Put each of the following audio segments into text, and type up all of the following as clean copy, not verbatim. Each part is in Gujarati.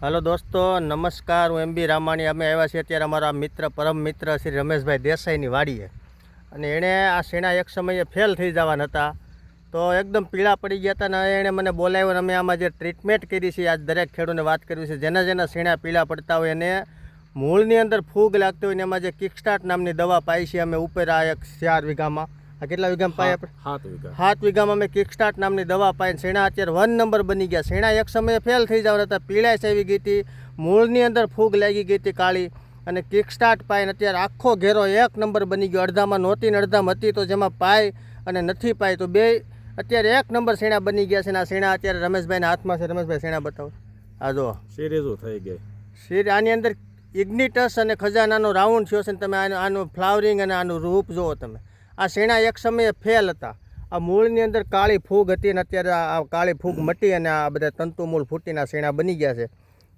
हेलो दोस्तों, नमस्कार। હું MB રામાણી। અમે આવ્યા છીએ અત્યારે અમારા મિત્ર પરમ મિત્ર શ્રી રમેશભાઈ દેસાઈની વાડીએ, અને એણે આ શેણા એક સમયે ફેલ થઈ જવાના હતા, તો એકદમ પીળા પડી ગયા હતા, અને એણે મને બોલાવ્યો અને અમે આમાં જે ટ્રીટમેન્ટ કરી છે આજ દરેક ખેડૂતને વાત કરવી છે। જેના જેના શેણા પીળા પડતા હોય એને મૂળની અંદર ફૂગ લાગતી હોય ને એમાં જે કિકસ્ટાર્ટ નામની દવા પાઈ છે અમે ઉપર આ એક 4 વીઘામાં, આ કેટલા વીઘામાં પાઈ આપણે 7 વીઘામાં અમે કિકસ્ટાર્ટ નામની દવા પાઈને શેણા અત્યારે 1 નંબર બની ગયા। શેણા એક સમયે ફેલ થઈ જવાના હતા, પીળાશ આવી ગઈ હતી, મૂળની અંદર ફૂગ લાગી ગઈ હતી કાળી, અને કિકસ્ટાર્ટ પાઈને અત્યારે આખો ઘેરો 1 નંબર બની ગયો। અડધામાં નહોતી ને અડધામાં હતી, તો જેમાં પાય અને નથી પાય તો બે અત્યારે 1 નંબર શેણા બની ગયા છે। અને આ શેણા અત્યારે રમેશભાઈના હાથમાં છે। રમેશભાઈ શેણા બતાવો, આ જો સિરીઝો થઈ ગઈ શેર, આની અંદર ઇગ્નિટસ અને ખજાનાનો રાઉન્ડ થયો છે, ને તમે આનું ફ્લાવરિંગ અને આનું રૂપ જુઓ તમે। આ શેણા એક સમયે ફેલ હતા, આ મૂળની અંદર કાળી ફૂગ હતી અને અત્યારે આ કાળી ફૂગ મટી અને આ બધા તંતુ મૂળ ફૂટીના શેણા બની ગયા છે।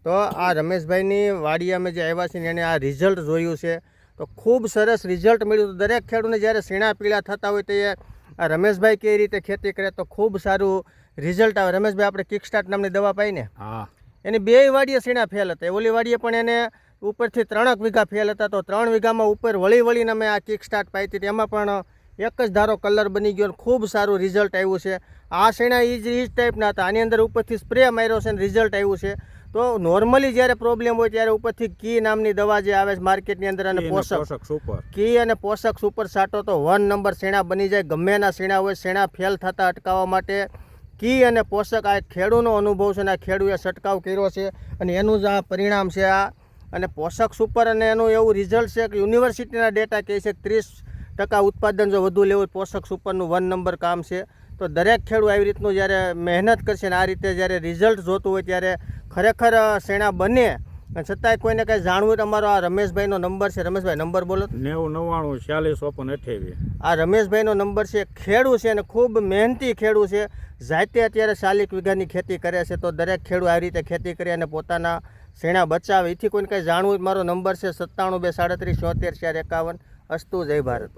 તો આ રમેશભાઈની વાડીએ અમે જે આવ્યા છીએ એને આ રિઝલ્ટ જોયું છે, તો ખૂબ સરસ રિઝલ્ટ મળ્યું। તો દરેક ખેડૂતને જ્યારે શેણા પીળા થતા હોય તો એ આ રમેશભાઈ કઈ રીતે ખેતી કરે તો ખૂબ સારું રિઝલ્ટ આવે। રમેશભાઈ, આપણે કિકસ્ટાર્ટ નામની દવા પાઈને એની 2 વાડીએ શેણા ફેલ હતા, ઓલી વાડીએ પણ એને ઉપરથી 3 વીઘા ફેલ હતા, તો 3 વીઘામાં ઉપર વળીને અમે આ કિકસ્ટાર્ટ પાઈ હતી, એમાં પણ એક જ ધારો કલર બની ગયો, ખૂબ સારું રિઝલ્ટ આવ્યું છે। આ શેણા એ જ ટાઈપના હતા, આની અંદર ઉપરથી સ્પ્રે માર્યો છે અને રિઝલ્ટ આવ્યું છે। તો નોર્મલી જ્યારે પ્રોબ્લેમ હોય ત્યારે ઉપરથી કી નામની દવા જે આવે છે માર્કેટની અંદર, અને પોષક સુપર કી અને પોષક સુપર સાટો તો 1 નંબર શેણા બની જાય। ગમે એના શેણા હોય, શેણા ફેલ થતા અટકાવવા માટે કી અને પોષક આ ખેડૂતનો અનુભવ છે, અને આ ખેડૂએ છંટકાવ કર્યો છે અને એનું જ આ પરિણામ છે આ। અને પોષક સુપર અને એનું એવું રિઝલ્ટ છે કે યુનિવર્સિટીના ડેટા કહે છે કે 30% ઉત્પાદન જો વધુ લેવું પોષક સુપરનું 1 નંબર કામ છે। તો દરેક ખેડૂત આવી રીતનું જ્યારે મહેનત કરશે ને આ રીતે જ્યારે રિઝલ્ટ જોતું હોય ત્યારે ખરેખર શેણા બને, અને છતાંય કોઈને કંઈ જાણવું તો અમારો આ રમેશભાઈનો નંબર છે। રમેશભાઈ, નંબર બોલો। 90 99 46 58 આ રમેશભાઈનો નંબર છે। ખેડૂત છે અને ખૂબ મહેનતી ખેડૂત છે, જાતે અત્યારે 40 વીઘાની ખેતી કરે છે। તો દરેક ખેડૂત આવી રીતે ખેતી કરે અને પોતાના શેણા બચાવે। એથી કોઈને કંઈ જાણવું મારો નંબર છે 97 237 74 451। અસ્તુ, જય ભારત।